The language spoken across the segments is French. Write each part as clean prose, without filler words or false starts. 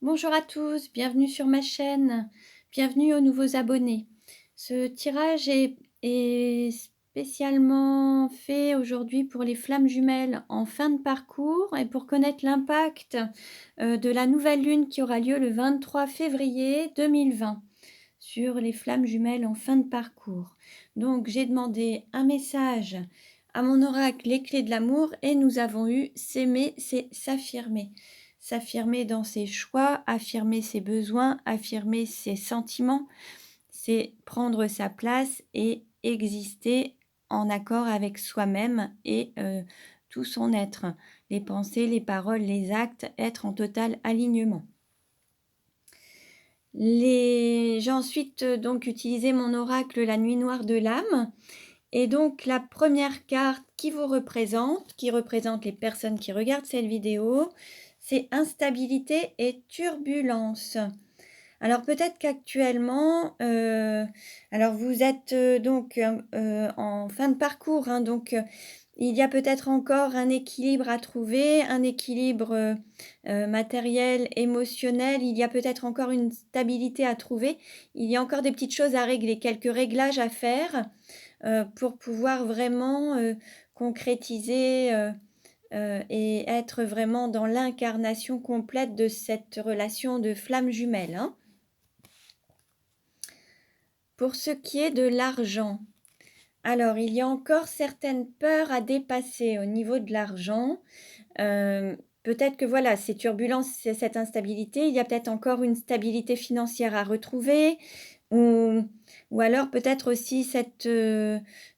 Bonjour à tous, bienvenue sur ma chaîne, bienvenue aux nouveaux abonnés. Ce tirage est spécialement fait aujourd'hui pour les flammes jumelles en fin de parcours et pour connaître l'impact de la nouvelle lune qui aura lieu le 23 février 2020 sur les flammes jumelles en fin de parcours. Donc j'ai demandé un message à mon oracle, les clés de l'amour, et nous avons eu s'aimer, c'est s'affirmer. S'affirmer dans ses choix, affirmer ses besoins, affirmer ses sentiments, c'est prendre sa place et exister en accord avec soi-même et tout son être. Les pensées, les paroles, les actes, être en total alignement. J'ai ensuite donc utilisé mon oracle La Nuit Noire de l'âme. Et donc la première carte qui vous représente, qui représente les personnes qui regardent cette vidéo, c'est instabilité et turbulence. Alors peut-être qu'actuellement, alors vous êtes donc en fin de parcours, hein, donc il y a peut-être encore un équilibre à trouver, un équilibre matériel, émotionnel, il y a peut-être encore une stabilité à trouver, il y a encore des petites choses à régler, quelques réglages à faire pour pouvoir vraiment concrétiser et être vraiment dans l'incarnation complète de cette relation de flamme jumelle, hein. Pour ce qui est de l'argent, alors il y a encore certaines peurs à dépasser au niveau de l'argent. Peut-être que voilà, ces turbulences, cette instabilité, il y a peut-être encore une stabilité financière à retrouver, ou, ou alors peut-être aussi cette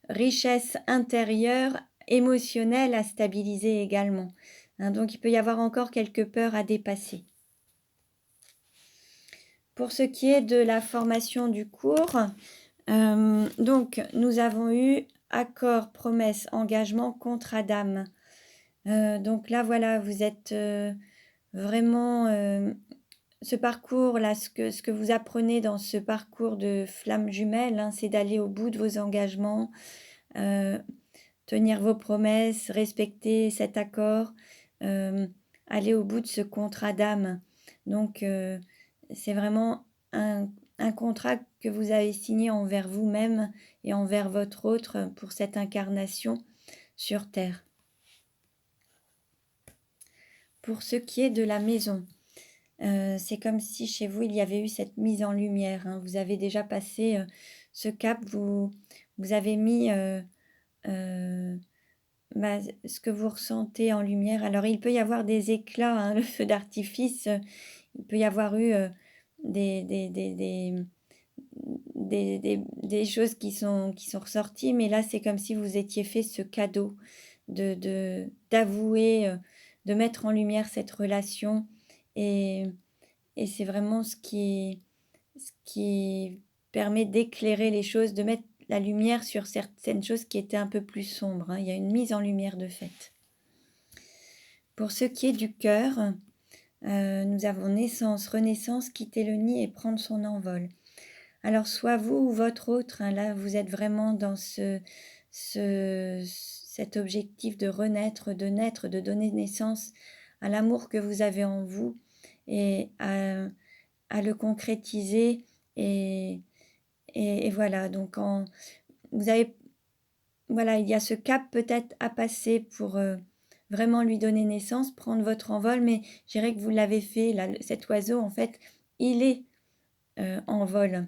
richesse intérieure, émotionnelle à stabiliser également, hein. Donc il peut y avoir encore quelques peurs à dépasser. Pour ce qui est de la formation du cours, donc nous avons eu accord, promesse, engagement, contrat d'âme. Donc là, voilà, vous êtes vraiment... ce parcours-là, ce que vous apprenez dans ce parcours de flamme jumelle, hein, c'est d'aller au bout de vos engagements, tenir vos promesses, respecter cet accord, aller au bout de ce contrat d'âme. Donc, c'est vraiment un contrat que vous avez signé envers vous-même et envers votre autre pour cette incarnation sur Terre. Pour ce qui est de la maison, c'est comme si chez vous, il y avait eu cette mise en lumière, hein. Vous avez déjà passé ce cap, vous avez mis ce que vous ressentez en lumière. Alors, il peut y avoir des éclats, hein, le feu d'artifice, il peut y avoir eu des, des, des, des, des choses qui sont ressorties, mais là, c'est comme si vous étiez fait ce cadeau d'avouer, de mettre en lumière cette relation, et c'est vraiment ce qui permet d'éclairer les choses, de mettre la lumière sur certaines choses qui étaient un peu plus sombres, hein. Il y a une mise en lumière de fait. Pour ce qui est du cœur, nous avons naissance, renaissance, quitter le nid et prendre son envol. Alors soit vous ou votre autre, hein, là vous êtes vraiment dans cet objectif de renaître, de naître, de donner naissance à l'amour que vous avez en vous et à le concrétiser, et voilà. Donc vous avez, voilà, il y a ce cap peut-être à passer pour vraiment lui donner naissance, prendre votre envol, mais je dirais que vous l'avez fait, là, cet oiseau en fait, il est en vol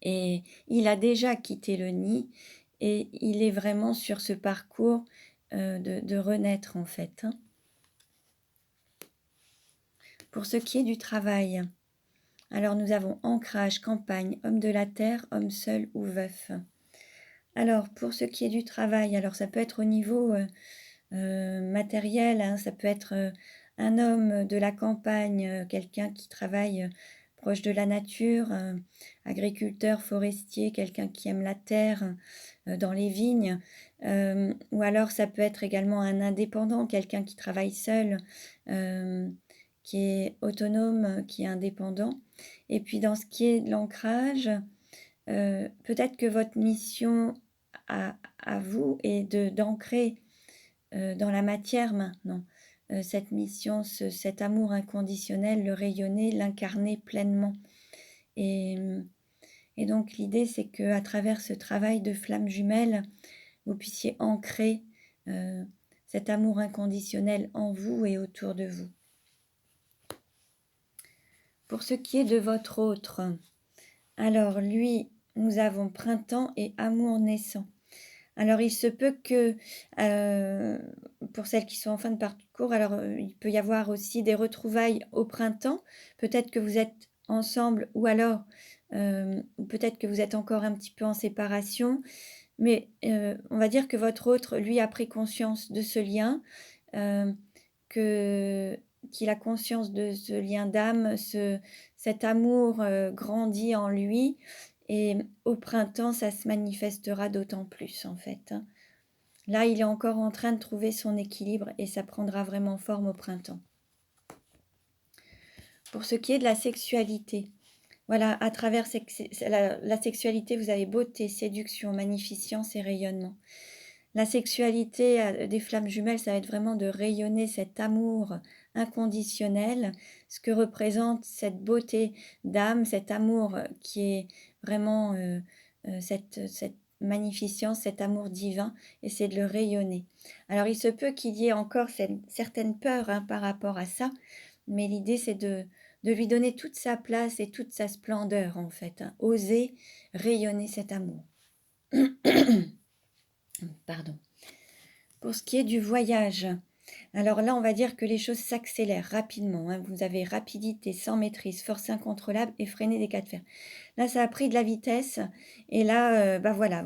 et il a déjà quitté le nid et il est vraiment sur ce parcours de renaître en fait, hein. Pour ce qui est du travail, alors nous avons ancrage, campagne, homme de la terre, homme seul ou veuf. Alors pour ce qui est du travail, alors ça peut être au niveau matériel, hein, ça peut être un homme de la campagne, quelqu'un qui travaille proche de la nature, agriculteur, forestier, quelqu'un qui aime la terre, dans les vignes, ou alors ça peut être également un indépendant, quelqu'un qui travaille seul, qui est autonome, qui est indépendant. Et puis dans ce qui est de l'ancrage, peut-être que votre mission à vous est d'ancrer dans la matière maintenant, cette mission, cet amour inconditionnel, le rayonner, l'incarner pleinement. Et, et donc l'idée, c'est qu'à travers ce travail de flamme jumelle, vous puissiez ancrer cet amour inconditionnel en vous et autour de vous. Pour ce qui est de votre autre, alors lui, nous avons printemps et amour naissant. Alors il se peut que, pour celles qui sont en fin de parcours, alors il peut y avoir aussi des retrouvailles au printemps. Peut-être que vous êtes ensemble ou alors peut-être que vous êtes encore un petit peu en séparation. Mais on va dire que votre autre, lui, a pris conscience de ce lien, qu'il a conscience de ce lien d'âme, cet amour grandit en lui, et au printemps, ça se manifestera d'autant plus, en fait. Hein. Là, il est encore en train de trouver son équilibre et ça prendra vraiment forme au printemps. Pour ce qui est de la sexualité, voilà, à travers la sexualité, vous avez beauté, séduction, magnificence et rayonnement. La sexualité des flammes jumelles, ça va être vraiment de rayonner cet amour inconditionnel, ce que représente cette beauté d'âme, cet amour qui est vraiment cette magnificence, cet amour divin, et c'est de le rayonner. Alors il se peut qu'il y ait encore certaines peurs par rapport à ça, mais l'idée c'est de lui donner toute sa place et toute sa splendeur en fait, hein. Oser rayonner cet amour. Pardon. Pour ce qui est du voyage, alors là, on va dire que les choses s'accélèrent rapidement. Hein. Vous avez rapidité, sans maîtrise, force incontrôlable et freiner des cas de fer. Là, ça a pris de la vitesse. Et là, voilà,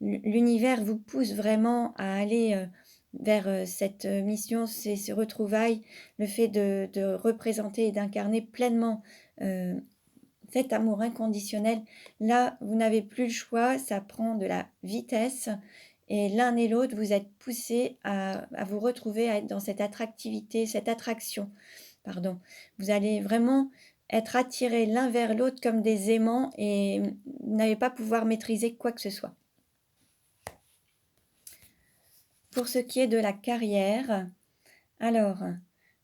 l'univers vous pousse vraiment à aller vers cette mission, ces retrouvailles, le fait de représenter et d'incarner pleinement cet amour inconditionnel. Là, vous n'avez plus le choix, ça prend de la vitesse. Et l'un et l'autre, vous êtes poussés à vous retrouver, à être dans cette attractivité, cette attraction. Pardon. Vous allez vraiment être attirés l'un vers l'autre comme des aimants et vous n'allez pas pouvoir maîtriser quoi que ce soit. Pour ce qui est de la carrière, alors,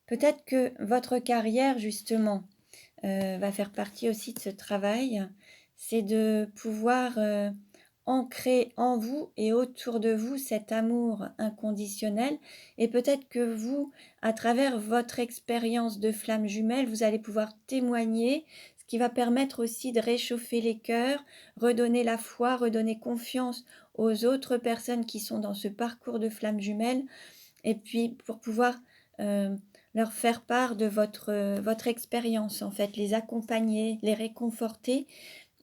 peut-être que votre carrière, justement, va faire partie aussi de ce travail, c'est de pouvoir ancrer en vous et autour de vous cet amour inconditionnel, et peut-être que vous, à travers votre expérience de flamme jumelle, vous allez pouvoir témoigner, ce qui va permettre aussi de réchauffer les cœurs, redonner la foi, redonner confiance aux autres personnes qui sont dans ce parcours de flamme jumelle, et puis pour pouvoir leur faire part de votre expérience, en fait, les accompagner, les réconforter,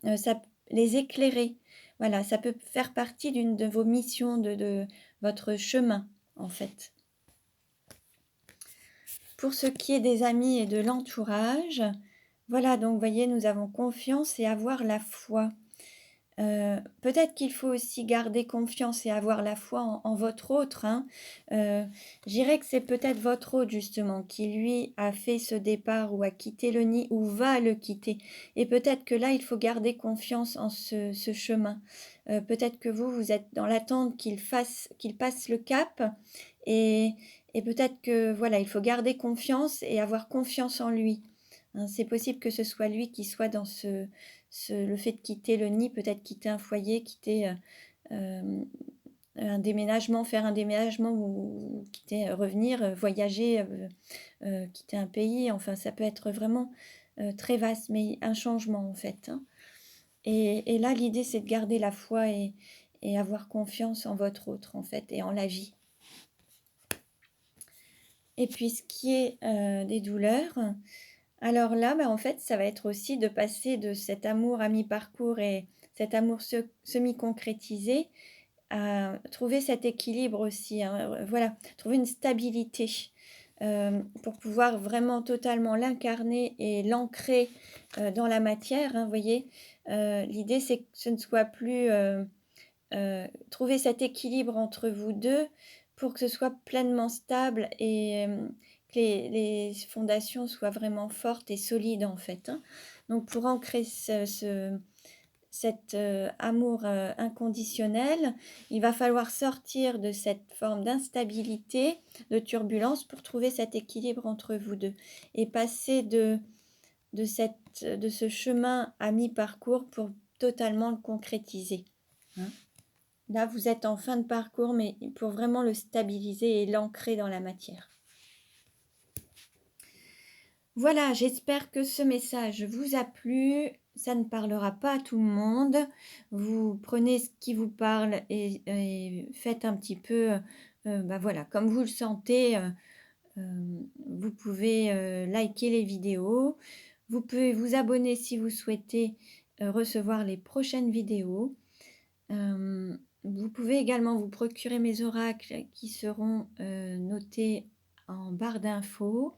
les éclairer. Voilà, ça peut faire partie d'une de vos missions, de votre chemin, en fait. Pour ce qui est des amis et de l'entourage, voilà, donc vous voyez, nous avons confiance et avoir la foi. Peut-être qu'il faut aussi garder confiance et avoir la foi en votre autre. Hein. Je dirais que c'est peut-être votre autre justement qui lui a fait ce départ ou a quitté le nid ou va le quitter. Et peut-être que là, il faut garder confiance en ce chemin. Peut-être que vous êtes dans l'attente qu'il passe le cap et peut-être que voilà, il faut garder confiance et avoir confiance en lui. Hein, c'est possible que ce soit lui qui soit dans le fait de quitter le nid, peut-être quitter un foyer, quitter un déménagement, faire un déménagement ou quitter, revenir, voyager, quitter un pays. Enfin, ça peut être vraiment très vaste, mais un changement en fait. Hein. Et là, l'idée, c'est de garder la foi et avoir confiance en votre autre en fait et en la vie. Et puis, ce qui est des douleurs, alors là, en fait, ça va être aussi de passer de cet amour à mi-parcours et cet amour semi-concrétisé à trouver cet équilibre aussi. Hein, voilà, trouver une stabilité pour pouvoir vraiment totalement l'incarner et l'ancrer dans la matière. Hein, vous voyez, l'idée, c'est que ce ne soit plus trouver cet équilibre entre vous deux pour que ce soit pleinement stable et que les fondations soient vraiment fortes et solides en fait. Hein. Donc pour ancrer cet amour inconditionnel, il va falloir sortir de cette forme d'instabilité, de turbulence pour trouver cet équilibre entre vous deux et passer de ce chemin à mi-parcours pour totalement le concrétiser, hein. Là, vous êtes en fin de parcours, mais pour vraiment le stabiliser et l'ancrer dans la matière. Voilà, j'espère que ce message vous a plu. Ça ne parlera pas à tout le monde. Vous prenez ce qui vous parle et faites un petit peu, bah voilà, comme vous le sentez. Vous pouvez liker les vidéos. Vous pouvez vous abonner si vous souhaitez recevoir les prochaines vidéos. Vous pouvez également vous procurer mes oracles qui seront notés en barre d'infos.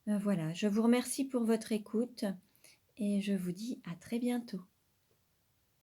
Voilà, je vous remercie pour votre écoute et je vous dis à très bientôt.